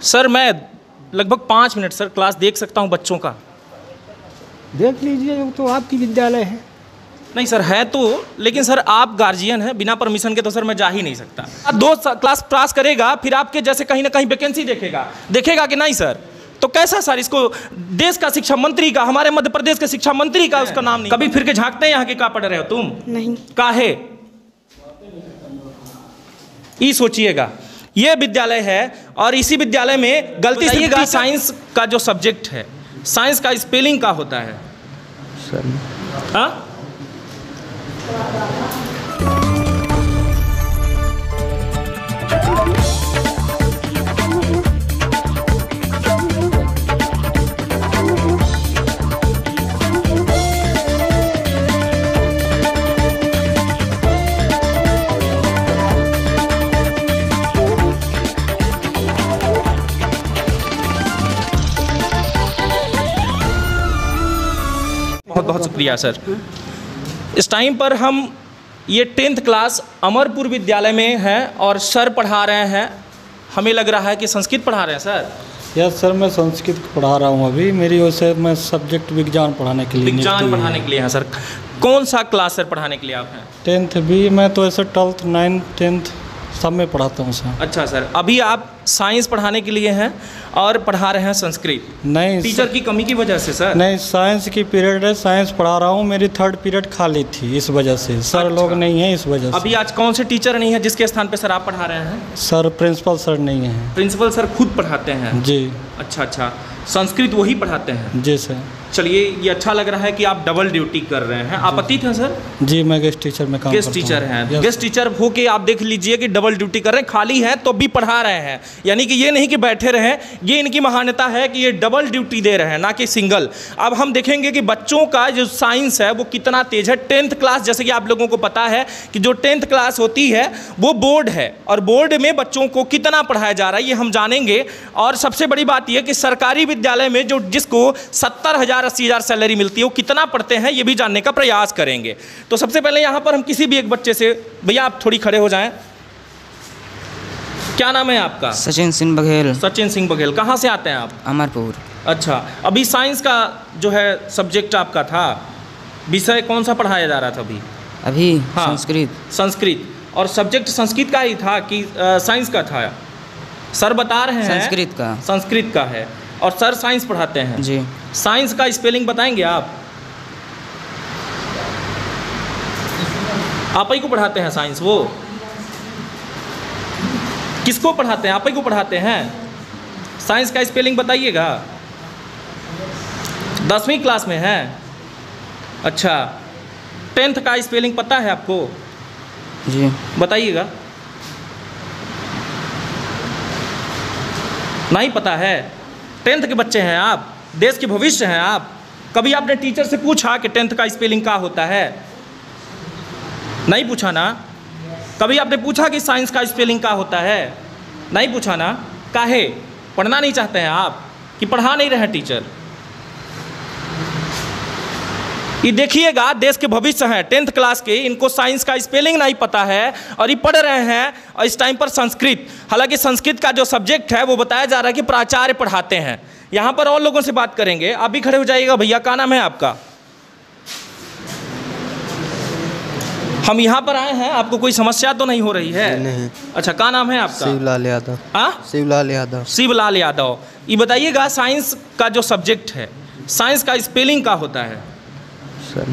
Sir मैं लगभग 5 minute sir class देख सकता हूँ बच्चों का? देख लीजिए, तो आपकी विद्यालय है। नहीं सर है तो, लेकिन सर आप गार्जियन हैं, बिना परमिशन के तो सर मैं जा ही नहीं सकता। दो क्लास पास करेगा फिर आपके जैसे कहीं ना कहीं वैकेंसी देखेगा कि नहीं सर? तो कैसा सर, इसको देश का शिक्षा मंत्री का, हमारे मध्य प्रदेश के शिक्षा मंत्री का उसका नाम नहीं। कभी फिर के झांकते हैं यहाँ के? क्या पढ़ रहे हो तुम? नहीं। काहे? ये सोचिएगा, ये विद्यालय है और इसी विद्यालय में गलती से साइंस का जो सब्जेक्ट है, साइंस का स्पेलिंग का होता है सर। हाँ? बहुत बहुत शुक्रिया सर। इस टाइम पर हम ये 10th क्लास अमरपुर विद्यालय में हैं और सर पढ़ा रहे हैं। हमें लग रहा है कि संस्कृत पढ़ा रहे हैं सर। यस सर, मैं संस्कृत पढ़ा रहा हूँ अभी। मेरी ओर से मैं सब्जेक्ट विज्ञान पढ़ाने के लिए विज्ञान पढ़ाने के लिए हैं सर। कौन सा क्लास सर पढ़ाने के लिए आप हैं? 10th भी। मैं तो ऐसे 12th 9th 10th सब में पढ़ाता हूँ सर। अच्छा सर, अभी आप साइंस पढ़ाने के लिए हैं और पढ़ा रहे हैं संस्कृत? नहीं, टीचर की कमी की वजह से सर? नहीं, साइंस की पीरियड है, साइंस पढ़ा रहा हूँ। मेरी 3rd पीरियड खाली थी, इस वजह से सर। अच्छा। लोग नहीं है इस वजह से। अभी आज कौन से टीचर नहीं है जिसके स्थान पे सर आप पढ़ा रहे हैं? सर प्रिंसिपल सर नहीं है। प्रिंसिपल सर खुद पढ़ाते हैं? जी। अच्छा, संस्कृत वही पढ़ाते हैं? जी सर। चलिए, ये अच्छा लग रहा है कि आप डबल ड्यूटी कर रहे हैं। आप अतीत हैं सर? जी, मैं गेस्ट टीचर में काम करता हूँ। गेस्ट टीचर हैं। गेस्ट टीचर हो के आप देख लीजिए कि डबल ड्यूटी कर रहे हैं, खाली हैं तो भी पढ़ा रहे हैं। यानी कि ये नहीं कि बैठे रहें, ये इनकी महानता है कि ये डबल ड्यूटी दे रहे हैं, ना कि सिंगल। अब हम देखेंगे कि बच्चों का जो साइंस है वो कितना तेज है। 10th क्लास, जैसे कि आप लोगों को पता है कि जो 10th क्लास होती है वो बोर्ड है, और बोर्ड में बच्चों को कितना पढ़ाया जा रहा है ये हम जानेंगे। और सबसे बड़ी बात यह कि सरकारी विद्यालय में जो जिसको 70,000 80,000 सैलरी मिलती है वो कितना पढ़ते हैं ये भी जानने का प्रयास करेंगे। तो सबसे पहले यहाँ पर हम किसी भी एक बच्चे से, भैया आप थोड़ी खड़े हो जाएं। क्या नाम है आपका? सचिन सिंह बघेल। सचिन सिंह बघेल। कहाँ से आते हैं आप? अमरपुर। अच्छा, अभी साइंस का जो है सब्जेक्ट आपका था, विषय कौन सा पढ़ाया जा रहा था अभी? हाँ, संस्कृत। और सब्जेक्ट संस्कृत का ही था कि साइंस का था? सर बता रहे हैं संस्कृत का है और सर साइंस पढ़ाते हैं जी। साइंस का स्पेलिंग बताएंगे आप ही को पढ़ाते हैं साइंस? वो किसको पढ़ाते हैं? आप ही को पढ़ाते हैं? साइंस का स्पेलिंग बताइएगा। 10वीं क्लास में है? अच्छा, 10th का स्पेलिंग पता है आपको? जी। बताइएगा। नहीं पता है? 10th के बच्चे हैं आप, देश के भविष्य हैं आप। कभी आपने टीचर से पूछा कि 10th का स्पेलिंग क्या होता है? नहीं पूछा ना? कभी आपने पूछा कि साइंस का स्पेलिंग क्या होता है? नहीं पूछा ना? काहे? पढ़ना नहीं चाहते हैं आप कि पढ़ा नहीं रहे टीचर? ये देखिएगा, देश के भविष्य हैं 10th क्लास के, इनको साइंस का स्पेलिंग नहीं पता है और ये पढ़ रहे हैं और इस टाइम पर संस्कृत। हालांकि संस्कृत का जो सब्जेक्ट है वो बताया जा रहा है कि प्राचार्य पढ़ाते हैं। यहाँ पर और लोगों से बात करेंगे। आप भी खड़े हो जाइएगा। भैया क्या नाम है आपका? हम यहाँ पर आए हैं, आपको कोई समस्या तो नहीं हो रही है? नहीं। अच्छा, क्या नाम है आपका? शिवलाल यादव। शिवलाल यादव। शिवलाल यादव। ये बताइएगा, साइंस का जो सब्जेक्ट है, साइंस का स्पेलिंग क्या होता है सर?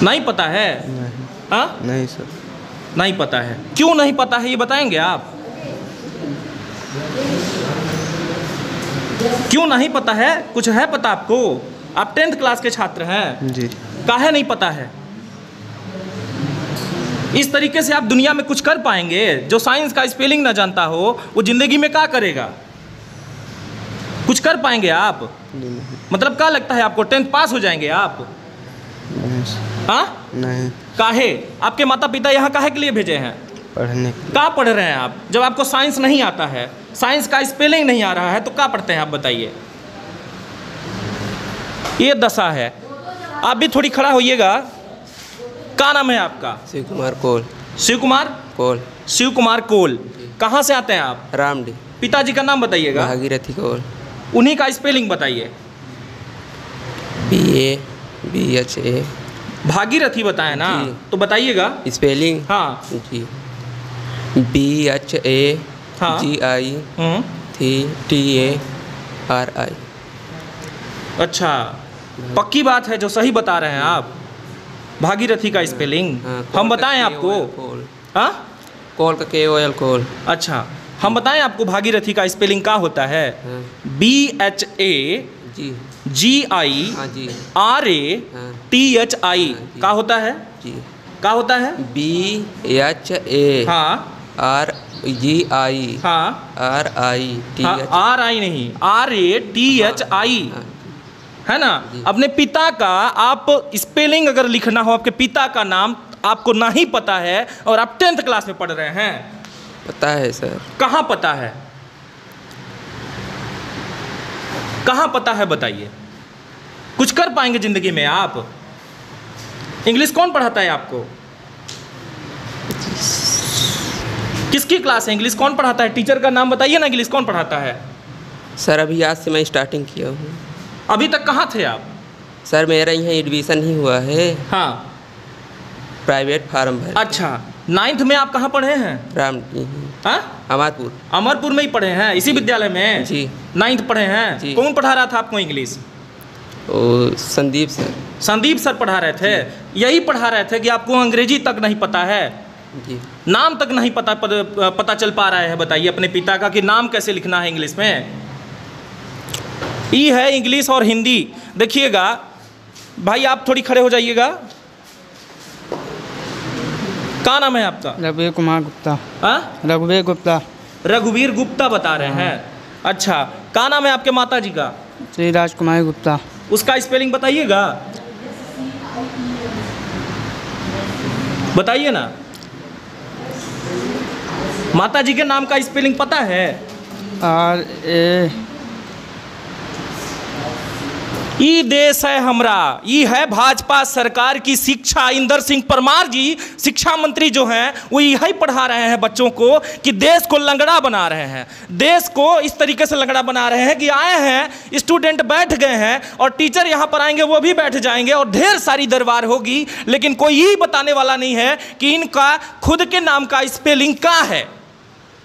नहीं पता है? नहीं सर, नहीं पता है। क्यों नहीं पता है ये बताएंगे आप? क्यों नहीं पता है? कुछ है पता आपको? आप 10th क्लास के छात्र हैं जी। काहे नहीं पता है? इस तरीके से आप दुनिया में कुछ कर पाएंगे? जो साइंस का स्पेलिंग ना जानता हो वो जिंदगी में क्या करेगा? कुछ कर पाएंगे आप? नहीं। मतलब क्या लगता है आपको 10th पास हो जाएंगे आप? नहीं। काहे? आपके माता पिता यहाँ काहे के लिए भेजे हैं? पढ़ने। क्या पढ़ रहे हैं आप? जब आपको साइंस नहीं आता है, साइंस का स्पेलिंग नहीं आ रहा है, तो क्या पढ़ते हैं आप बताइए? ये दशा है। आप भी थोड़ी खड़ा होइएगा। क्या नाम है आपका? शिव कुमार कोल। शिव कुमार कोल। शिव कुमार कोल। कहाँ से आते हैं आप? रामडी। पिताजी का नाम बताइएगा। भागीरथी कौल। उन्हीं का स्पेलिंग बताइए। BABHA। भागीरथी बताए ना, जी। तो बताइएगा स्पेलिंग। हाँ। जी। BHA हाँ। GITARI। अच्छा, पक्की बात है जो सही बता रहे हैं आप? भागीरथी का स्पेलिंग हम बताएं आपको? हाँ, कोल का KOL कोल। अच्छा, हम बताएं आपको भागीरथी का स्पेलिंग क्या होता है? हाँ। BHA जी। GI हाँ जी। RATHI हाँ। क्या होता है? जी। क्या होता है? BHA हाँ GI हाँ RITH। हाँ, RI नहीं, RATHI है ना। अपने पिता का आप स्पेलिंग अगर लिखना हो, आपके पिता का नाम आपको नहीं पता है और आप 10th क्लास में पढ़ रहे हैं। पता है सर। कहाँ पता है? कहाँ पता है बताइए। कुछ कर पाएंगे जिंदगी में आप? इंग्लिश कौन पढ़ाता है आपको? किसकी क्लास है? इंग्लिश कौन पढ़ाता है? टीचर का नाम बताइए ना, इंग्लिश कौन पढ़ाता है? सर अभी आज से मैं स्टार्टिंग किया हूँ। अभी तक कहाँ थे आप? सर मेरा यहाँ एडमिशन ही हुआ है। हाँ, प्राइवेट फार्म भर। अच्छा, 9th में आप कहाँ पढ़े हैं? रामडी। हाँ, अमरपुर। अमरपुर में ही पढ़े हैं, इसी विद्यालय में? जी। 9th पढ़े हैं। जी। कौन पढ़ा रहा था आपको इंग्लिश? ओ संदीप सर। संदीप सर पढ़ा रहे थे। यही पढ़ा रहे थे कि आपको अंग्रेजी तक नहीं पता है, जी। नाम तक नहीं पता चल पा रहा है। बताइए अपने पिता का कि नाम कैसे लिखना है इंग्लिश में। ई है इंग्लिश और हिंदी। देखिएगा भाई, आप थोड़ी खड़े हो जाइएगा। क्या नाम है आपका? रघुवीर कुमार गुप्ता। हाँ, रघुवीर गुप्ता। रघुवीर गुप्ता बता रहे हैं। अच्छा, क्या नाम है आपके माता जी का? श्री राजकुमारी गुप्ता। उसका स्पेलिंग बताइएगा, बताइए ना। माता जी के नाम का स्पेलिंग पता है? RA। ई देश है हमरा, ई है भाजपा सरकार की शिक्षा। इंदर सिंह परमार जी शिक्षा मंत्री जो हैं वो यही पढ़ा रहे हैं बच्चों को कि देश को लंगड़ा बना रहे हैं। देश को इस तरीके से लंगड़ा बना रहे हैं कि आए हैं, स्टूडेंट बैठ गए हैं और टीचर यहाँ पर आएंगे वो भी बैठ जाएंगे और ढेर सारी दरबार होगी, लेकिन कोई यही बताने वाला नहीं है कि इनका खुद के नाम का स्पेलिंग क्या है।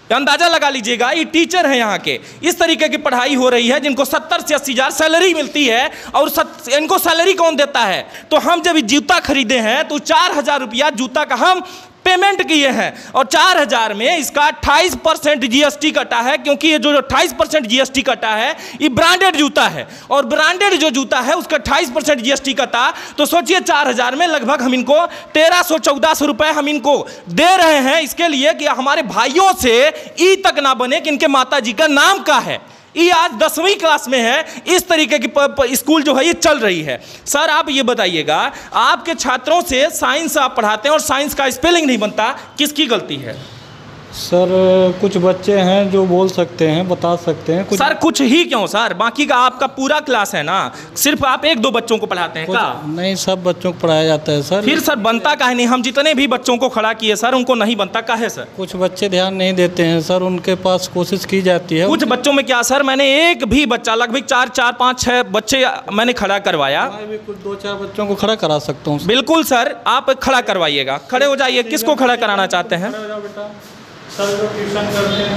अंदाजा लगा लीजिएगा, ये टीचर हैं यहाँ के। इस तरीके की पढ़ाई हो रही है जिनको 70 से 80 हज़ार सैलरी मिलती है और इनको सैलरी कौन देता है? तो हम जब जूता खरीदे हैं तो 4,000 रुपया जूता का हम पेमेंट किए हैं और 4,000 में इसका 28% GST कटा है, क्योंकि ये जो 28% GST कटा है ये ब्रांडेड जूता है और ब्रांडेड जो जूता है उसका 28% GST कटा। तो सोचिए 4,000 में लगभग हम इनको 1,300-1,400 रुपये हम इनको दे रहे हैं इसके लिए कि हमारे भाइयों से ई तक ना बने कि इनके माता जी का नाम क्या है। ये आज 10वीं क्लास में है। इस तरीके की स्कूल जो है ये चल रही है। सर आप ये बताइएगा, आपके छात्रों से साइंस आप पढ़ाते हैं और साइंस का स्पेलिंग नहीं बनता, किसकी गलती है? सर कुछ बच्चे हैं जो बोल सकते हैं, बता सकते हैं कुछ। सर कुछ ही क्यों सर, बाकी का आपका पूरा क्लास है ना, सिर्फ आप 1-2 बच्चों को पढ़ाते हैं क्या? नहीं, सब बच्चों को पढ़ाया जाता है सर। फिर सर बनता काहे नहीं? हम जितने भी बच्चों को खड़ा किए सर उनको नहीं बनता काहे सर? कुछ बच्चे ध्यान नहीं देते हैं सर, उनके पास कोशिश की जाती है। कुछ बच्चों में क्या सर, मैंने एक भी बच्चा, लगभग 4, 5, 6 बच्चे मैंने खड़ा करवाया। मैं भी कुछ 2-4 बच्चों को खड़ा करा सकता हूँ। बिल्कुल सर, आप खड़ा करवाइएगा। खड़े हो जाइए, किसको खड़ा कराना चाहते हैं?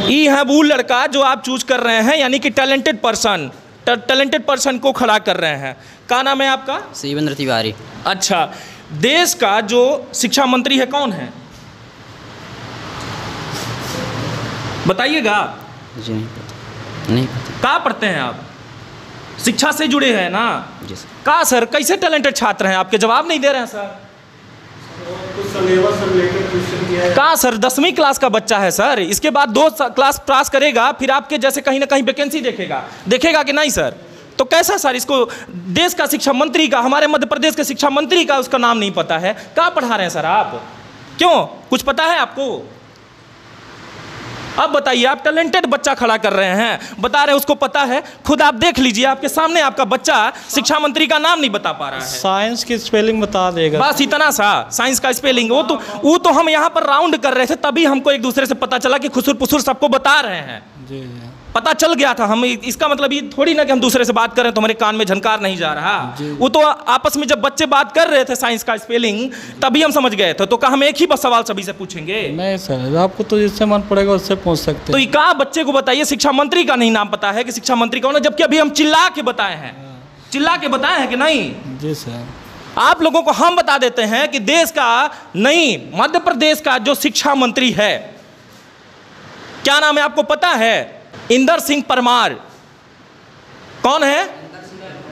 ई है वो लड़का जो आप चूज कर रहे हैं, यानी कि टैलेंटेड पर्सन को खड़ा कर रहे हैं। क्या नाम है आपका? शिवेंद्र तिवारी। अच्छा, देश का जो शिक्षा मंत्री है कौन है बताइएगा? जी नहीं पता। क्या पढ़ते हैं आप? शिक्षा से जुड़े हैं ना? जी सर। क्या सर, कैसे टैलेंटेड छात्र हैं आपके? जवाब नहीं दे रहे हैं सर। कहाँ सर, 10वीं क्लास का बच्चा है सर, इसके बाद 2 क्लास पास करेगा फिर आपके जैसे कहीं ना कहीं वैकेंसी देखेगा कि नहीं सर? तो कैसा सर, इसको देश का शिक्षा मंत्री का, हमारे मध्य प्रदेश के शिक्षा मंत्री का उसका नाम नहीं पता है? क्या पढ़ा रहे हैं सर आप? क्यों, कुछ पता है आपको? अब बताइए, आप टैलेंटेड बच्चा खड़ा कर रहे हैं, बता रहे हैं उसको पता है। खुद आप देख लीजिए, आपके सामने आपका बच्चा शिक्षा मंत्री का नाम नहीं बता पा रहा है। साइंस की स्पेलिंग बता देगा, बस इतना सा, साइंस का स्पेलिंग। वो तो हम यहाँ पर राउंड कर रहे थे, तभी हमको एक दूसरे से पता चला कि खुसुर पुसुर सबको बता रहे हैं। जी पता चल गया था हम। इसका मतलब ये थोड़ी ना कि हम दूसरे से बात कर रहे हैं तो हमारे कान में झनकार नहीं जा रहा। वो तो आपस में जब बच्चे बात कर रहे थे साइंस का स्पेलिंग, तभी हम समझ गए थे। तो क्या हम एक ही बस सवाल सभी से पूछेंगे? नहीं सर, आपको तो जिससे मन पड़ेगा उससे पूछ सकते तो हैं। ये कहा बच्चे को बताइए, शिक्षा मंत्री का नहीं नाम पता है कि शिक्षा मंत्री कौन है, जबकि अभी हम चिल्ला के बताए हैं। चिल्ला के बताए हैं कि नहीं? जी सर। आप लोगों को हम बता देते हैं कि देश का नहीं, मध्य प्रदेश का जो शिक्षा मंत्री है, क्या नाम है आपको पता है? इंदर सिंह परमार। कौन है?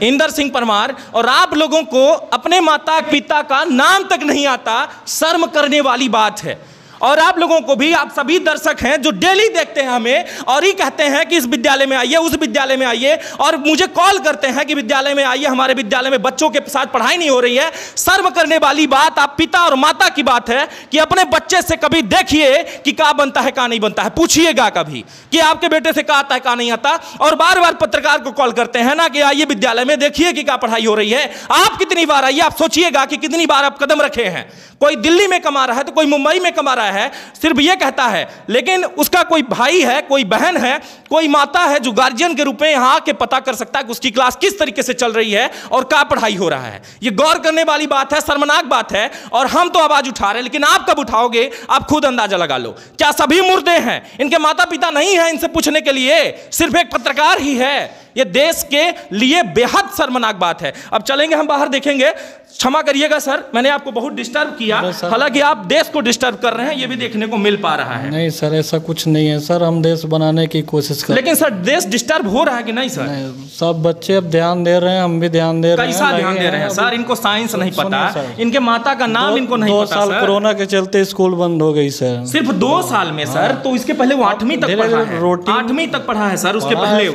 इंदर सिंह परमार। और आप लोगों को अपने माता पिता का नाम तक नहीं आता, शर्म करने वाली बात है। और आप लोगों को भी, आप सभी दर्शक हैं जो डेली देखते हैं हमें और ही कहते हैं कि इस विद्यालय में आइए, उस विद्यालय में आइए, और मुझे कॉल करते हैं कि विद्यालय में आइए, हमारे विद्यालय में बच्चों के साथ पढ़ाई नहीं हो रही है। शर्म करने वाली बात आप पिता और माता की बात है कि अपने बच्चे से कभी देखिए कि क्या बनता है क्या नहीं बनता है, पूछिएगा कभी कि आपके बेटे से क्या आता है क्या नहीं आता। और बार बार पत्रकार को कॉल करते हैं ना कि आइए विद्यालय में, देखिए कि क्या पढ़ाई हो रही है। आप कितनी बार आइए, आप सोचिएगा कि कितनी बार आप कदम रखे हैं। कोई दिल्ली में कमा रहा है तो कोई मुंबई में कमा रहा है, सिर्फ ये कहता है, लेकिन उसका कोई भाई है, कोई बहन है, कोई माता है जो गार्जियन के रूप में यहाँ आके पता कर सकता है कि उसकी क्लास किस तरीके से चल रही है और क्या पढ़ाई हो रहा है। ये गौर करने वाली बात है, शर्मनाक बात है। और हम तो आवाज उठा रहे हैं, लेकिन आप कब उठाओगे आप खुद अंदाजा लगा लो। क्या सभी मुर्दे हैं? इनके माता पिता नहीं है इनसे पूछने के लिए, सिर्फ एक पत्रकार ही है। ये देश के लिए बेहद शर्मनाक बात है। अब चलेंगे हम बाहर, देखेंगे। क्षमा करिएगा सर, मैंने आपको बहुत डिस्टर्ब किया, हालांकि आप देश को डिस्टर्ब कर रहे हैं, ये भी देखने को मिल पा रहा है। नहीं सर, ऐसा कुछ नहीं है सर, हम देश बनाने की कोशिश कर। लेकिन सर देश डिस्टर्ब हो रहा है कि नहीं सर? नहीं, सब बच्चे अब ध्यान दे रहे हैं, हम भी ध्यान दे रहे हैं। कैसा ध्यान दे रहे हैं सर? इनको साइंस नहीं पता, इनके माता का नाम इनको नहीं पता। 2 साल कोरोना के चलते स्कूल बंद हो गई सर। सिर्फ 2 साल में सर? तो इसके पहले वो 8वीं तक पढ़ा है। 8वीं तक पढ़ा है सर, उसके पहले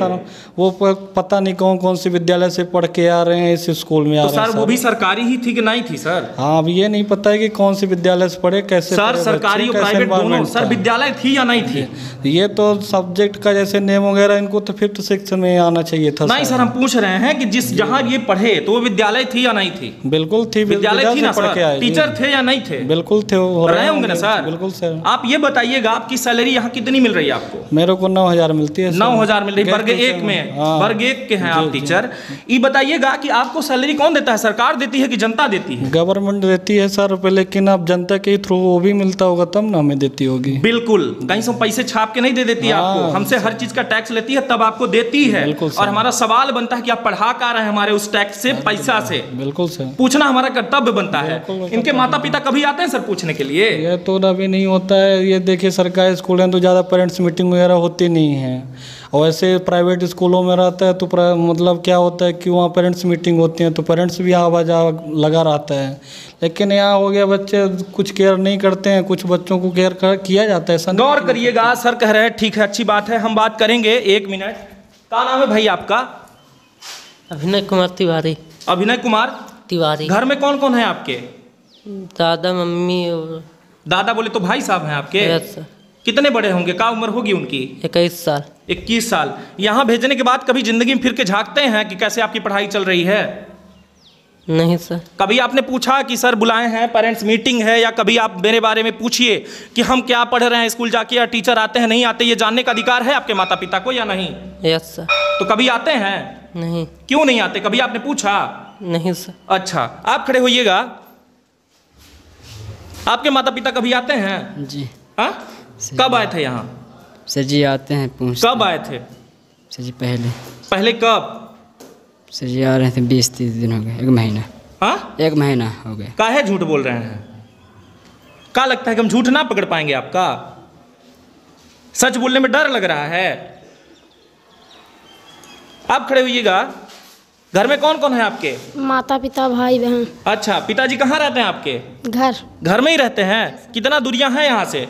वो पता नहीं कौन कौन सी विद्यालय से पढ़ के आ रहे हैं, इस स्कूल में आ रहे हैं। सर वो भी सरकारी ही थी कि नहीं थी सर? हाँ, अब ये नहीं पता है कि कौन सी विद्यालय से पढ़े, कैसे सर सरकारी और प्राइवेट दोनों। सर विद्यालय थी या नहीं थी? ये तो सब्जेक्ट का जैसे नेम वगैरह इनको तो 5th सेक्शन में आना चाहिए था। नहीं सर, हम पूछ रहे हैं कि जिस जहाँ ये पढ़े तो वो विद्यालय थी या नहीं थी? बिल्कुल थी, विद्यालय थी ना सर? टीचर थे या नहीं थे? बिल्कुल थे, रहे होंगे ना सर? बिल्कुल सर। आप ये बताइएगा, आपकी सैलरी यहाँ कितनी मिल रही है आपको? मेरे को 9,000 मिलती है। 9,000 मिल रही, वर्ग 1 में? वर्ग 1 के हैं आप टीचर। ये बताइएगा कि आपको सैलरी कौन देता है? सरकार देती है कि जनता देती है? गवर्नमेंट देती है सर रुपए, लेकिन अब जनता के थ्रू वो भी मिलता होगा तब ना हमें देती होगी। बिल्कुल, कहीं से पैसे छाप के नहीं दे देती आपको, हमसे हर चीज का टैक्स लेती है तब आपको देती है। और हमारा सवाल बनता है कि आप पढ़ा कर रहे हैं हमारे उस टैक्स से, पैसा से। बिल्कुल सर, पूछना हमारा कर्तव्य बनता है। इनके माता पिता कभी आते हैं सर पूछने के लिए? ये तो अभी नहीं होता है। ये देखिए सरकारी स्कूल हैं तो ज़्यादा पेरेंट्स मीटिंग वगैरह होती नहीं है, और ऐसे प्राइवेट स्कूलों में रहता है तो मतलब क्या होता है कि वहाँ पेरेंट्स मीटिंग होती है तो पेरेंट्स भी आवाज़ लगा रहता है। लेकिन यहाँ हो गया बच्चे कुछ केयर नहीं करते हैं, कुछ बच्चों को केयर किया जाता है। ऐसा गौर करिएगा, सर कह रहे हैं ठीक है, अच्छी बात है, हम बात करेंगे। 1 मिनट। क्या नाम है भाई आपका? अभिनय कुमार तिवारी। अभिनय कुमार तिवारी। घर में कौन कौन है आपके? दादा मम्मी और दादा बोले तो भाई साहब हैं आपके? Yes sir. कितने बड़े होंगे, क्या उम्र होगी उनकी? 21 साल। 21 साल। यहाँ भेजने के बाद कभी जिंदगी में फिर के झांकते हैं कि कैसे आपकी पढ़ाई चल रही है? नहीं सर। कभी आपने पूछा कि सर बुलाए हैं, पेरेंट्स मीटिंग है, या कभी आप मेरे बारे में पूछिए कि हम क्या पढ़ रहे हैं स्कूल जाके, या टीचर आते हैं नहीं आते, ये जानने का अधिकार है आपके माता पिता को या नहीं? Yes sir. तो कभी आते हैं? नहीं। क्यों नहीं आते? कभी आपने पूछा? नहीं सर। अच्छा, आप खड़े होइएगा। आपके माता पिता कभी आते हैं? जी। हाँ, कब आए थे यहाँ? सर जी आते हैं पूछ। कब आए थे? सर जी पहले। पहले कब? सर जी आ रहे थे 20-30 दिन हो गए, 1 महीना। हाँ, 1 महीना हो गया। काहे झूठ बोल रहे हैं? क्या लगता है कि हम झूठ ना पकड़ पाएंगे आपका? सच बोलने में डर लग रहा है? आप खड़े होइएगा। घर में कौन कौन है आपके? माता पिता भाई बहन। अच्छा, पिताजी कहाँ रहते हैं आपके? घर में ही रहते हैं? कितना दूरियां हैं यहाँ से?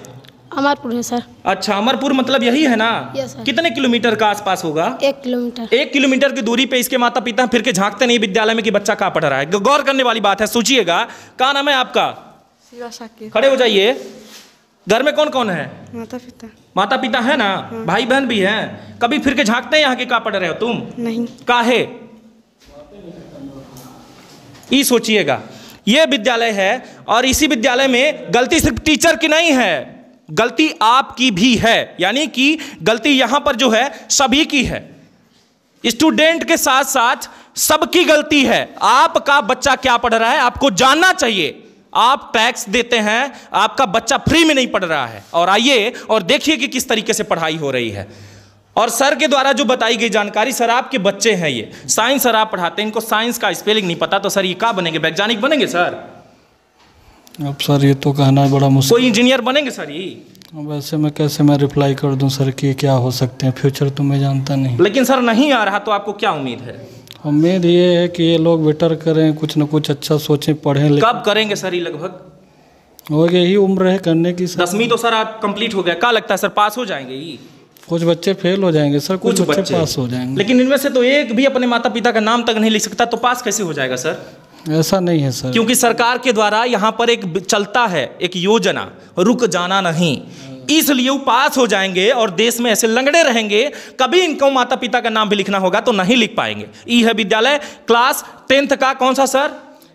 अमरपुर है सर। अच्छा, अमरपुर मतलब यही है ना? Yes sir. कितने किलोमीटर का आसपास होगा? 1 किलोमीटर। 1 किलोमीटर की दूरी पे इसके माता पिता फिर के झांकते नहीं विद्यालय में कि बच्चा कहाँ पढ़ रहा है। गौर करने वाली बात है, सोचिएगा। क्या नाम है आपका? शिवा शाकिर। खड़े हो जाइए। घर में कौन कौन है? माता पिता। माता पिता है ना? भाई बहन भी हैं? कभी फिर के झांकते हैं यहाँ के, क्या पढ़ रहे हो तुम? नहीं। काहे? ये सोचिएगा, ये विद्यालय है और इसी विद्यालय में गलती सिर्फ टीचर की नहीं है, गलती आपकी भी है। यानी कि गलती यहां पर जो है सभी की है, स्टूडेंट के साथ साथ सबकी गलती है। आपका बच्चा क्या पढ़ रहा है आपको जानना चाहिए। आप टैक्स देते हैं, आपका बच्चा फ्री में नहीं पढ़ रहा है। और आइए और देखिए कि किस तरीके से पढ़ाई हो रही है। और सर के द्वारा जो बताई गई जानकारी, सर आपके बच्चे हैं, ये साइंस सर आप पढ़ाते हैं, इनको साइंस का स्पेलिंग नहीं पता, तो सर ये क्या बनेंगे? वैज्ञानिक बनेंगे सर? अब सर ये तो कहना बड़ा मुश्किल। कोई इंजीनियर बनेंगे सर ये? वैसे मैं कैसे मैं रिप्लाई कर दूं सर कि क्या हो सकते हैं, फ्यूचर तो मैं जानता नहीं। लेकिन सर नहीं आ रहा तो आपको क्या उम्मीद है? उम्मीद ये है कि ये लोग बेटर करें, कुछ न कुछ अच्छा सोचें, पढ़ें। कब करेंगे सर ये? लगभग हो गई यही उम्र है करने की सर। 10वीं तो सर आप कंप्लीट हो गया, क्या लगता है सर पास हो जाएंगे ये? कुछ बच्चे फेल हो जाएंगे सर, कुछ बच्चे पास हो जाएंगे। लेकिन इनमें से तो एक भी अपने माता पिता का नाम तक नहीं लिख सकता, तो पास कैसे हो जाएगा सर? ऐसा नहीं है सर, क्योंकि सरकार के द्वारा यहाँ पर एक चलता है एक योजना, रुक जाना नहीं, इसलिए वो पास हो जाएंगे और देश में ऐसे लंगड़े रहेंगे। कभी इनको माता पिता का नाम भी लिखना होगा तो नहीं लिख पाएंगे। ई है विद्यालय, क्लास 10th का कौन सा सर?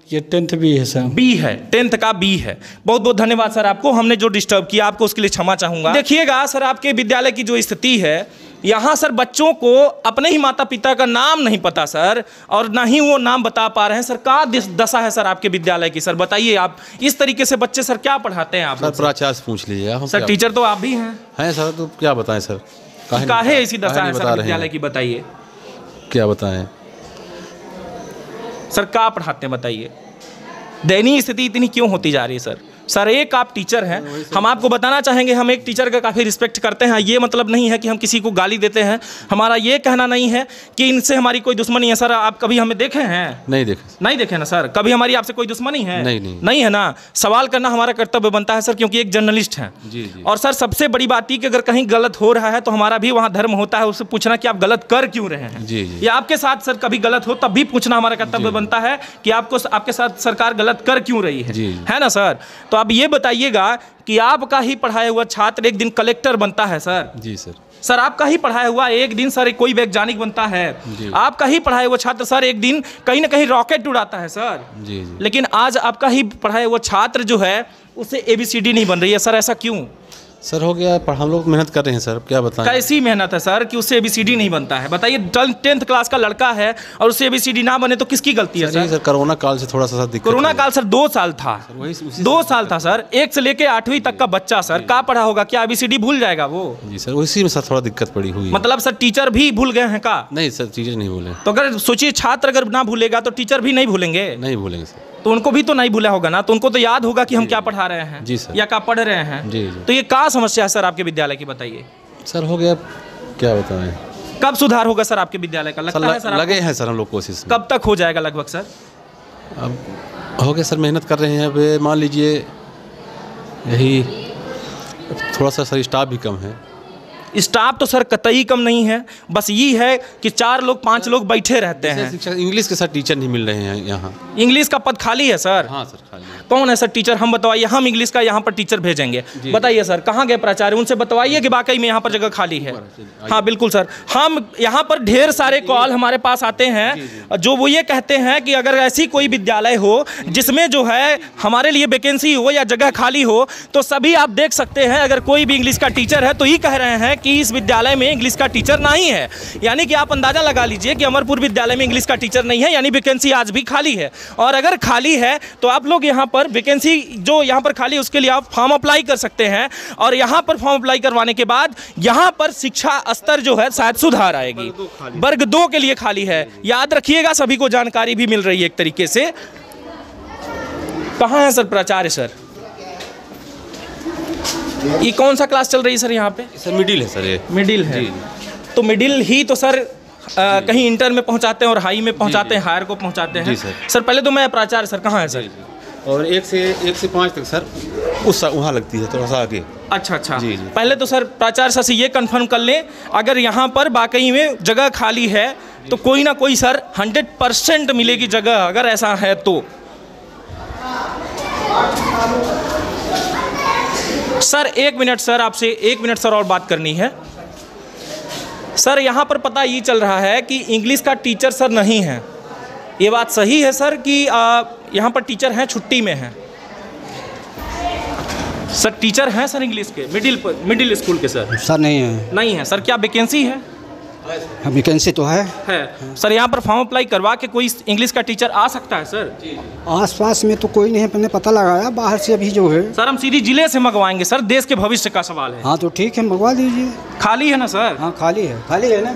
ये 10th बी है सर। बी है, 10th का बी है। बहुत बहुत धन्यवाद सर आपको, हमने जो डिस्टर्ब किया आपको उसके लिए क्षमा चाहूंगा। देखिएगा सर आपके विद्यालय की जो स्थिति है, यहाँ सर बच्चों को अपने ही माता पिता का नाम नहीं पता सर, और ना ही वो नाम बता पा रहे हैं सर। क्या दशा है सर आपके विद्यालय की? सर बताइए, आप इस तरीके से बच्चे सर क्या पढ़ाते हैं आप? सर प्राचार्य से पूछ लीजिए सर, टीचर तो आप भी हैं सर, तो क्या बताएं सर? काहे ऐसी दशा है सर विद्यालय की, बताइए क्या बताएं सर? क्या पढ़ाते हैं बताइए? दयनीय स्थिति इतनी क्यों होती जा रही है सर? सर एक आप टीचर हैं, हम आपको बताना चाहेंगे हम एक टीचर का काफ़ी रिस्पेक्ट करते हैं। ये मतलब नहीं है कि हम किसी को गाली देते हैं, हमारा ये कहना नहीं है कि इनसे हमारी कोई दुश्मनी है। सर आप कभी हमें देखे हैं? नहीं देखे ना सर? कभी हमारी आपसे कोई दुश्मनी है? नहीं है ना? सवाल करना हमारा कर्तव्य बनता है सर, क्योंकि एक जर्नलिस्ट हैं। और सर सबसे बड़ी बात ये कि अगर कहीं गलत हो रहा है तो हमारा भी वहाँ धर्म होता है उससे पूछना कि आप गलत कर क्यों रहे हैं। या आपके साथ सर कभी गलत हो तब भी पूछना हमारा कर्तव्य बनता है कि आपको आपके साथ सरकार गलत कर क्यों रही है ना सर? तो आप ये बताइएगा कि आपका ही पढ़ाया हुआ छात्र एक दिन कलेक्टर बनता है सर? जी सर। सर आपका ही पढ़ाया हुआ एक दिन सर कोई वैज्ञानिक बनता है। आपका ही पढ़ाया हुआ छात्र सर एक दिन कहीं ना कहीं रॉकेट उड़ाता है सर। लेकिन आज आपका ही पढ़ाया हुआ छात्र जो है उससे ABCD नहीं बन रही है सर, ऐसा क्यों? सर हो गया, पर हम लोग मेहनत कर रहे हैं सर, क्या बताएं? कैसी मेहनत है सर कि उससे ABCD नहीं बनता है? बताइए, 10th क्लास का लड़का है और उससे ABCD ना बने तो किसकी गलती है सर? सर कोरोना काल से थोड़ा सा दिक्कत। कोरोना काल सर 2 साल था, 2 साल था सर। 1 से लेके 8वीं तक का बच्चा सर क्या पढ़ा होगा? क्या ABCD भूल जाएगा वो? जी सर, उसी में सर थोड़ा दिक्कत पड़ी हुई। मतलब सर टीचर भी भूल गए हैं का? नहीं सर, टीचर नहीं भूले। तो अगर सोचिए छात्र अगर ना भूलेगा तो टीचर भी नहीं भूलेंगे? नहीं भूलेंगे सर। तो उनको भी तो नहीं भूला होगा ना, तो उनको तो याद होगा कि हम क्या पढ़ा रहे हैं। जी सर। या क्या पढ़ रहे हैं। जी। तो ये क्या समस्या है सर आपके विद्यालय की, बताइए? सर हो गया, क्या बताएं? कब सुधार होगा सर आपके विद्यालय का? लगता है सर लगे हैं सर हम लोग कोशिश में। कब तक हो जाएगा लगभग सर? अब हो गया सर, मेहनत कर रहे हैं। अब मान लीजिए यही थोड़ा सा सर स्टाफ भी कम है। स्टाफ तो सर कतई कम नहीं है, बस ये है कि 4 लोग 5 लोग बैठे रहते हैं। इंग्लिश के सर टीचर नहीं मिल रहे हैं यहाँ। इंग्लिश का पद खाली है सर? हाँ सर खाली है। कौन है सर टीचर? हम बताइए, हम इंग्लिश का यहाँ पर टीचर भेजेंगे। बताइए सर कहाँ गए प्राचार्य, उनसे बताइए कि वाकई में यहाँ पर जगह खाली है। हाँ बिल्कुल सर, हम यहाँ पर ढेर सारे कॉल हमारे पास आते हैं जो वो ये कहते हैं कि अगर ऐसी कोई विद्यालय हो जिसमें जो है हमारे लिए वैकेंसी हो या जगह खाली हो तो सभी आप देख सकते हैं अगर कोई भी इंग्लिश का टीचर है तो ये कह रहे हैं कि इस विद्यालय में इंग्लिश का टीचर नहीं है। यानी कि आप अंदाजा लगा लीजिए कि अमरपुर विद्यालय में इंग्लिश का टीचर नहीं है, यानी वैकेंसी आज भी खाली है। और अगर खाली है तो आप लोग यहाँ पर वैकेंसी जो यहाँ पर खाली है उसके लिए आप फॉर्म अप्लाई कर सकते हैं, और यहाँ पर फॉर्म अप्लाई करवाने के बाद यहाँ पर शिक्षा स्तर जो है शायद सुधार आएगी। वर्ग 2 के लिए खाली है, याद रखिएगा, सभी को जानकारी भी मिल रही है एक तरीके से। कहाँ है सर प्राचार्य सर? ये कौन सा क्लास चल रही है सर यहाँ पे? सर मिडिल है सर, ये मिडिल है। तो मिडिल ही तो सर कहीं इंटर में पहुँचाते हैं और हाई में पहुँचाते हैं, हायर को पहुँचाते हैं। सर पहले तो मैं प्राचार्य सर कहाँ है सर? और 1 से 5 तक सर उस वहाँ लगती है, थोड़ा सा आगे। अच्छा। पहले तो सर प्राचार्य सर से ये कंफर्म कर लें अगर यहाँ पर वाकई में जगह खाली है तो कोई ना कोई सर 100% मिलेगी जगह, अगर ऐसा है तो। सर 1 मिनट सर, आपसे 1 मिनट सर और बात करनी है। सर यहाँ पर पता ये चल रहा है कि इंग्लिश का टीचर सर नहीं है, ये बात सही है सर कि यहाँ पर टीचर हैं छुट्टी में हैं? सर टीचर हैं सर इंग्लिश के मिडिल स्कूल के सर? सर नहीं है। नहीं है सर। क्या वैकेंसी है? वैकेंसी तो है सर। यहाँ पर फॉर्म अप्लाई करवा के कोई इंग्लिश का टीचर आ सकता है सर? आसपास में तो कोई नहीं है, मैंने पता लगाया बाहर से अभी जो है। सर हम सीधी जिले से मंगवाएंगे सर, देश के भविष्य का सवाल है। हाँ तो ठीक है, मंगवा दीजिए। खाली है ना सर? हाँ खाली है ना।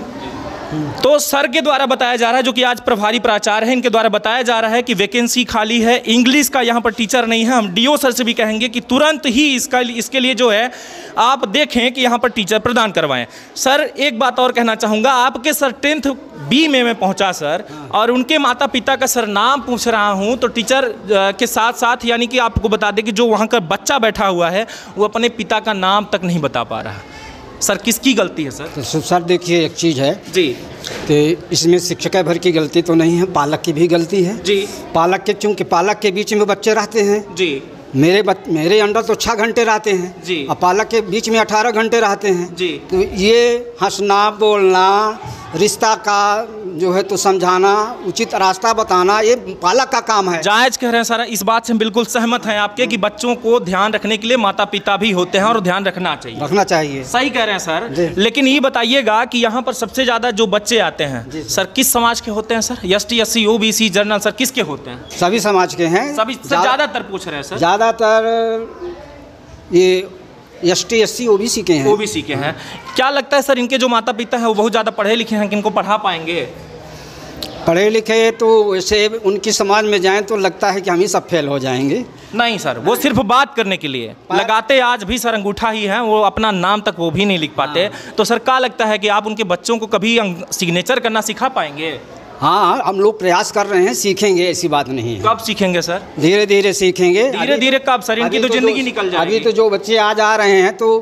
तो सर के द्वारा बताया जा रहा है, जो कि आज प्रभारी प्राचार्य हैं, इनके द्वारा बताया जा रहा है कि वैकेंसी खाली है, इंग्लिश का यहाँ पर टीचर नहीं है। हम डीओ सर से भी कहेंगे कि तुरंत ही इसके लिए जो है आप देखें कि यहाँ पर टीचर प्रदान करवाएं। सर एक बात और कहना चाहूँगा, आपके सर 10th B में पहुँचा सर, और उनके माता पिता का सर नाम पूछ रहा हूँ, तो टीचर के साथ साथ यानी कि आपको बता दें कि जो वहाँ का बच्चा बैठा हुआ है वो अपने पिता का नाम तक नहीं बता पा रहा है। सर किसकी गलती है सर? तो सर देखिए एक चीज़ है जी, तो इसमें शिक्षक भर की गलती तो नहीं है, पालक की भी गलती है जी। पालक के, चूँकि पालक के बीच में बच्चे रहते हैं जी। मेरे अंडर तो 6 घंटे रहते हैं जी, और पालक के बीच में 18 घंटे रहते हैं जी। तो ये हंसना बोलना, रिश्ता का जो है तो समझाना, उचित रास्ता बताना, ये पालक का काम है। जायज़ कह रहे हैं सर, इस बात से हम बिल्कुल सहमत हैं आपके कि बच्चों को ध्यान रखने के लिए माता पिता भी होते हैं और ध्यान रखना चाहिए। सही कह रहे हैं सर। लेकिन ये बताइएगा कि यहाँ पर सबसे ज़्यादा जो बच्चे आते हैं सर किस समाज के होते हैं sir? ST SC OBC general sir किसके होते हैं? सभी समाज के हैं। सभी ज़्यादातर पूछ रहे हैं सर? ज़्यादातर ये ST SC OBC के हैं। OBC के हैं। क्या लगता है सर इनके जो माता पिता हैं वो बहुत ज़्यादा पढ़े लिखे हैं कि इनको पढ़ा पाएंगे? पढ़े लिखे तो वैसे उनकी समाज में जाएं तो लगता है कि हम ही सब फेल हो जाएंगे। नहीं सर, वो सिर्फ बात करने के लिए लगाते आज भी सर अंगूठा ही है, वो अपना नाम तक वो भी नहीं लिख पाते। तो सर क्या लगता है कि आप उनके बच्चों को कभी सिग्नेचर करना सिखा पाएंगे? हाँ हम लोग प्रयास कर रहे हैं, सीखेंगे, ऐसी बात नहीं है। कब सीखेंगे सर? धीरे धीरे सीखेंगे। धीरे धीरे कब सर? इनकी तो जिंदगी निकल जाएगी। अभी तो जो बच्चे आज आ रहे हैं तो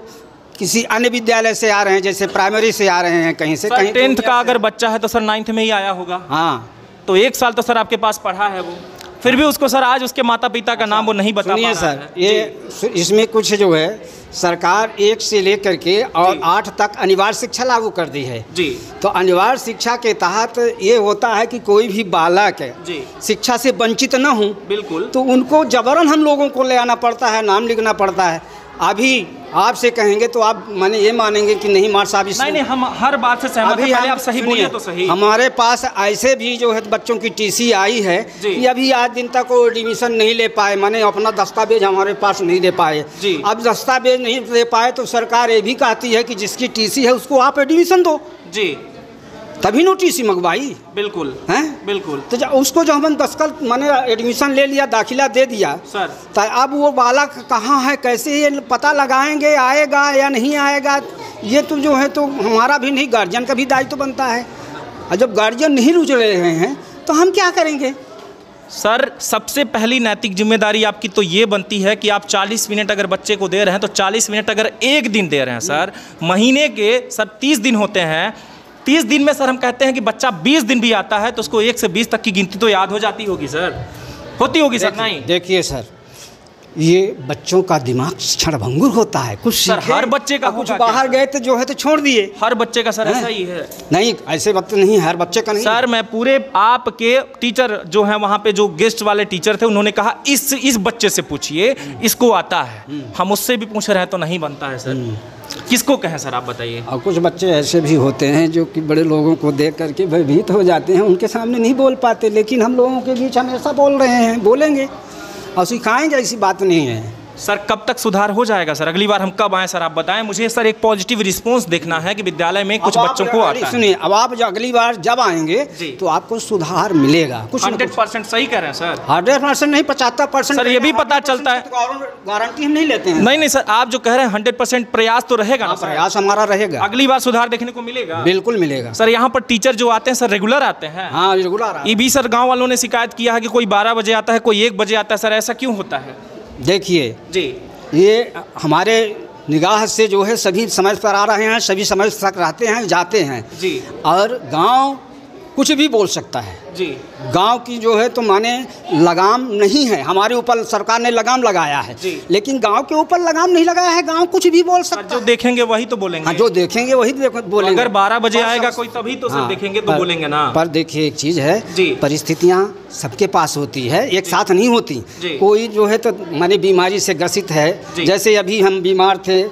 किसी अन्य विद्यालय से आ रहे हैं, जैसे प्राइमरी से आ रहे हैं, कहीं से कहीं। 10th का अगर बच्चा है तो सर 9th में ही आया होगा। हाँ तो 1 साल तो सर आपके पास पढ़ा है वो, फिर भी उसको सर आज उसके माता पिता का नाम वो नहीं बता पा रहा है। सर ये इसमें कुछ जो है सरकार 1 से लेकर के और 8 तक अनिवार्य शिक्षा लागू कर दी है जी। तो अनिवार्य शिक्षा के तहत ये होता है कि कोई भी बालक शिक्षा से वंचित न हो, बिल्कुल, तो उनको जबरन हम लोगों को ले आना पड़ता है, नाम लिखना पड़ता है। अभी आपसे कहेंगे तो आप माने ये मानेंगे कि नहीं मार साहब, नहीं हम हर बात से सहमत हैं। आप सही बोलिए तो सही। हमारे पास ऐसे भी जो है बच्चों की TC आई है कि अभी आज दिन तक वो एडमिशन नहीं ले पाए, माने अपना दस्तावेज हमारे पास नहीं दे पाए। अब दस्तावेज नहीं दे पाए तो सरकार ये भी कहती है कि जिसकी TC है उसको आप एडमिशन दो जी, तभी नो TC मंगवाई। बिल्कुल हैं, बिल्कुल। तो उसको जो हम दस्खत माने एडमिशन ले लिया, दाखिला दे दिया सर, तो अब वो बालक कहाँ है, कैसे ये पता लगाएंगे, आएगा या नहीं आएगा? ये तो जो है तो हमारा भी नहीं, गार्जियन का भी दायित्व बनता है। और जब गार्जियन नहीं रुझ रहे हैं तो हम क्या करेंगे? सर सबसे पहली नैतिक जिम्मेदारी आपकी तो ये बनती है कि आप 40 मिनट अगर बच्चे को दे रहे हैं तो 40 मिनट अगर एक दिन दे रहे हैं सर, महीने के सर 30 दिन होते हैं, 30 दिन में सर हम कहते हैं कि बच्चा 20 दिन भी आता है तो उसको 1 से 20 तक की गिनती तो याद हो जाती होगी सर, होती होगी सर? नहीं देखिए सर, ये बच्चों का दिमाग क्षणभंगुर होता है, कुछ सर हर बच्चे का, कुछ बाहर गए तो जो है तो छोड़ दिए। हर बच्चे का सर ऐसा ही है? नहीं ऐसे बात नहीं, हर बच्चे का नहीं सर। मैं पूरे आपके टीचर जो हैं वहाँ पे जो गेस्ट वाले टीचर थे उन्होंने कहा इस बच्चे से पूछिए, इसको आता है। हम उससे भी पूछ रहे हैं तो नहीं बनता है सर, किसको कहें सर आप बताइए? और कुछ बच्चे ऐसे भी होते हैं जो कि बड़े लोगों को देख करके भयभीत हो जाते हैं, उनके सामने नहीं बोल पाते, लेकिन हम लोगों के बीच हमेशा बोल रहे हैं, बोलेंगे और सिखाएंगे, ऐसी बात नहीं है। सर कब तक सुधार हो जाएगा सर? अगली बार हम कब आएँ सर आप बताएं मुझे। सर एक पॉजिटिव रिस्पांस देखना है कि विद्यालय में कुछ बच्चों को आता है। सुनिए, अब आप अगली बार जब आएंगे तो आपको सुधार मिलेगा। कुछ 100% सही कह रहे हैं सर। 100% नहीं, 75% सर ये भी पता चलता है, गारंटी हम नहीं लेते हैं। नहीं सर, आप जो कह रहे हैं 100% प्रयास तो रहेगा ना? प्रयास हमारा रहेगा, अगली बार सुधार देखने को मिलेगा। बिल्कुल मिलेगा सर। यहाँ पर टीचर जो आते हैं सर रेगुलर आते हैं? हाँ रेगुलर। ये भी सर गाँव वालों ने शिकायत किया है कि कोई 12 बजे आता है, कोई 1 बजे आता है सर, ऐसा क्यों होता है? देखिए जी, ये हमारे निगाह से जो है सभी समझ पर आ रहे हैं, सभी समझ तक रहते हैं, जाते हैं जी। और गांव कुछ भी बोल सकता है जी। गांव की जो है तो माने लगाम नहीं है, हमारे ऊपर सरकार ने लगाम लगाया है, लेकिन गांव के ऊपर लगाम नहीं लगाया है। गांव कुछ भी बोल सकता है, जो देखेंगे वही तो बोलेंगे। हाँ, जो देखेंगे वही बोलेंगे। अगर 12 बजे आएगा कोई तभी तो सर देखेंगे तो बोलेंगे ना। पर देखिए एक चीज़ है, जी। परिस्थितियाँ सबके पास होती है, एक साथ नहीं होती। कोई जो है तो माने बीमारी से ग्रसित है, जैसे अभी हम बीमार थे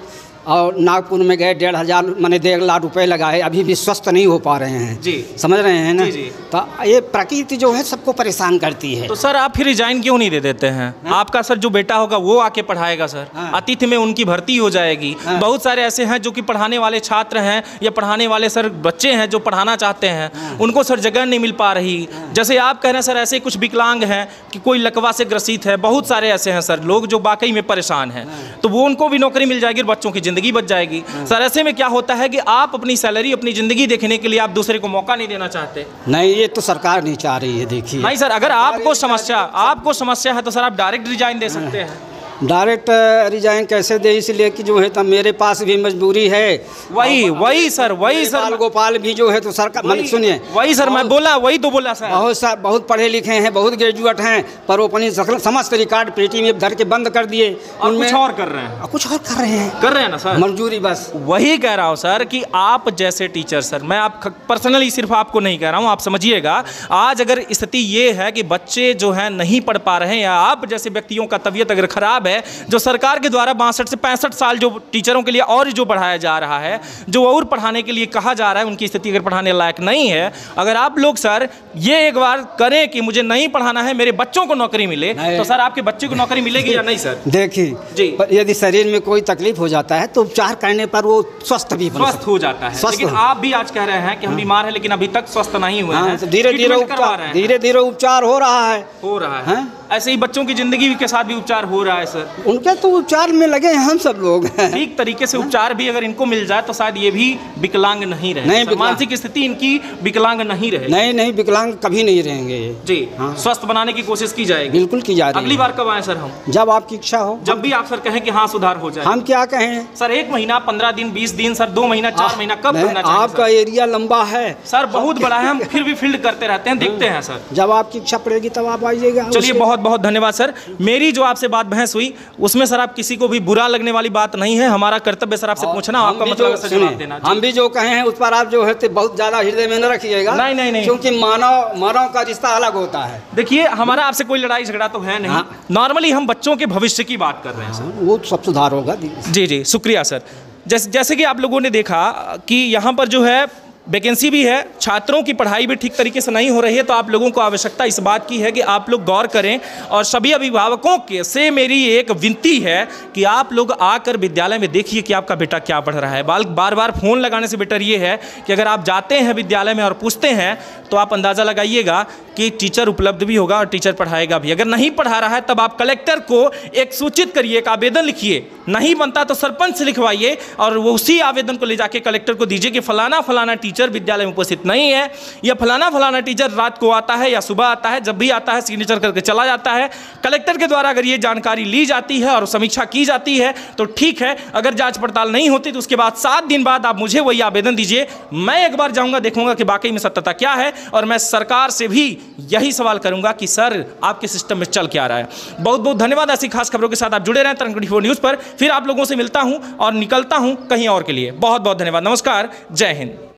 और नागपुर में गए, 1,500 माने 1.5 लाख रुपए लगाए, अभी भी स्वस्थ नहीं हो पा रहे हैं जी। समझ रहे हैं ना जी, जी। तो ये प्रकृति जो है सबको परेशान करती है। तो सर आप फिर रिजाइन क्यों नहीं दे देते हैं? आपका सर जो बेटा होगा वो आके पढ़ाएगा सर, अतिथि में उनकी भर्ती हो जाएगी। बहुत सारे ऐसे हैं जो कि पढ़ाने वाले छात्र हैं या पढ़ाने वाले सर बच्चे हैं जो पढ़ाना चाहते हैं, उनको सर जगह नहीं मिल पा रही। जैसे आप कह रहे हैं सर, ऐसे कुछ विकलांग हैं कि कोई लकवा से ग्रसित है, बहुत सारे ऐसे हैं सर लोग जो वाकई में परेशान हैं, तो वो उनको भी नौकरी मिल जाएगी और बच्चों की ज़िंदगी बच जाएगी। सर ऐसे में क्या होता है कि आप अपनी सैलरी, अपनी ज़िंदगी देखने के लिए आप दूसरे को मौका नहीं देना चाहते। नहीं, ये तो सरकार नहीं चाह रही है। देखिए नहीं सर, अगर आपको समस्या है तो सर आप डायरेक्ट रिजाइन दे सकते हैं। डायरेक्ट रिजाइन कैसे दे, इसलिए कि जो है तो मेरे पास भी मजबूरी है। वही सर गोपाल भी जो है तो सरकार, मतलब सुनिए, वही सर मैं बोला, वही तो बोला सर। बहुत पढ़े लिखे हैं, बहुत ग्रेजुएट हैं, पर वो अपनी समस्त रिकॉर्ड पेटी में धर के बंद कर दिए। कुछ और कर रहे हैं, कर रहे हैं ना सर, मंजूरी बस। वही कह रहा हूँ सर कि आप जैसे टीचर सर, मैं आप पर्सनली सिर्फ आपको नहीं कह रहा हूँ, आप समझिएगा। आज अगर स्थिति ये है कि बच्चे जो हैं नहीं पढ़ पा रहे हैं या आप जैसे व्यक्तियों का तबीयत अगर खराब है, जो सरकार के द्वारा 62 से 65 साल जो टीचरों के लिए और जो बढ़ाया जा रहा है, जो और पढ़ाने के लिए कहा जा रहा है, उनकी स्थिति अगर पढ़ाने लायक नहीं है, अगर आप लोग सर ये एक बार करें कि मुझे नहीं पढ़ाना है, मेरे बच्चों को नौकरी मिले, तो सर आपके बच्चे को नौकरी मिलेगी या नहीं सर? देखिए, यदि शरीर में कोई तकलीफ हो जाता है तो उपचार करने पर वो स्वस्थ हो जाता है। लेकिन आप भी आज कह रहे हैं कि हम बीमार हैं लेकिन अभी तक स्वस्थ नहीं हुए हैं। धीरे धीरे उपचार हो रहा है। ऐसे ही बच्चों की जिंदगी के साथ भी उपचार हो रहा है सर। उनके तो उपचार में लगे हैं हम सब लोग। ठीक तरीके से उपचार भी अगर इनको मिल जाए तो शायद ये भी विकलांग नहीं रहे, मानसिक स्थिति इनकी विकलांग नहीं रहे। नहीं, विकलांग कभी नहीं रहेंगे जी। स्वस्थ बनाने की कोशिश की जाएगी, बिल्कुल की जा रही है। अगली बार कब आए सर हम? जब आपकी इच्छा हो, जब भी आप सर कहें कि हाँ सुधार हो जाए। हम क्या कहें सर? 1 महीना, 15 दिन, 20 दिन सर, 2 महीना, 4 महीना, कब करना चाहिए? आपका एरिया लंबा है सर, बहुत बड़ा है, हम फिर भी फील्ड करते रहते हैं, देखते हैं सर। जब आपकी इच्छा पड़ेगी तब आप आइएगा। चलिए, बहुत बहुत धन्यवाद सर। मेरी जो आपसे बात बहस हुई उसमें सर आप किसी को भी बुरा लगने वाली बात नहीं है, हमारा कर्तव्य सर आपसे पूछना, आपका मतलब सर जवाब देना। हम भी जो कहे हैं उस पर आप जो है बहुत ज्यादा हृदय में न रखिएगा। नहीं, क्योंकि मानव का रिश्ता अलग होता है। देखिए, हमारा आपसे कोई लड़ाई झगड़ा तो है नहीं, नॉर्मली हम बच्चों के भविष्य की बात कर रहे हैं सर। वो सब सुधार होगा। जी, शुक्रिया सर। जैसे कि आप लोगों ने देखा कि यहाँ पर जो है वैकेंसी भी है, छात्रों की पढ़ाई भी ठीक तरीके से नहीं हो रही है, तो आप लोगों को आवश्यकता इस बात की है कि आप लोग गौर करें। और सभी अभिभावकों के से मेरी एक विनती है कि आप लोग आकर विद्यालय में देखिए कि आपका बेटा क्या पढ़ रहा है। बार बार फ़ोन लगाने से बेटर ये है कि अगर आप जाते हैं विद्यालय में और पूछते हैं तो आप अंदाज़ा लगाइएगा कि टीचर उपलब्ध भी होगा और टीचर पढ़ाएगा भी। अगर नहीं पढ़ा रहा है तब आप कलेक्टर को एक सूचित करिए, एक आवेदन लिखिए, नहीं बनता तो सरपंच से लिखवाइए और वो उसी आवेदन को ले जाके कलेक्टर को दीजिए कि फलाना टीचर विद्यालय में उपस्थित नहीं है, या फलाना टीचर रात को आता है या सुबह आता है, जब भी आता है सिग्नेचर करके चला जाता है। कलेक्टर के द्वारा अगर ये जानकारी ली जाती है और समीक्षा की जाती है तो ठीक है, अगर जांच पड़ताल नहीं होती तो उसके बाद 7 दिन बाद आप मुझे वही आवेदन दीजिए। मैं एक बार जाऊंगा, देखूंगा कि वाकई में सत्यता क्या है, और मैं सरकार से भी यही सवाल करूंगा कि सर आपके सिस्टम में चल क्या रहा है। बहुत बहुत धन्यवाद। ऐसी खास खबरों के साथ आप जुड़े रहें तरंग 24 न्यूज़ पर। फिर आप लोगों से मिलता हूं और निकलता हूं कहीं और के लिए। बहुत बहुत धन्यवाद। नमस्कार, जय हिंद।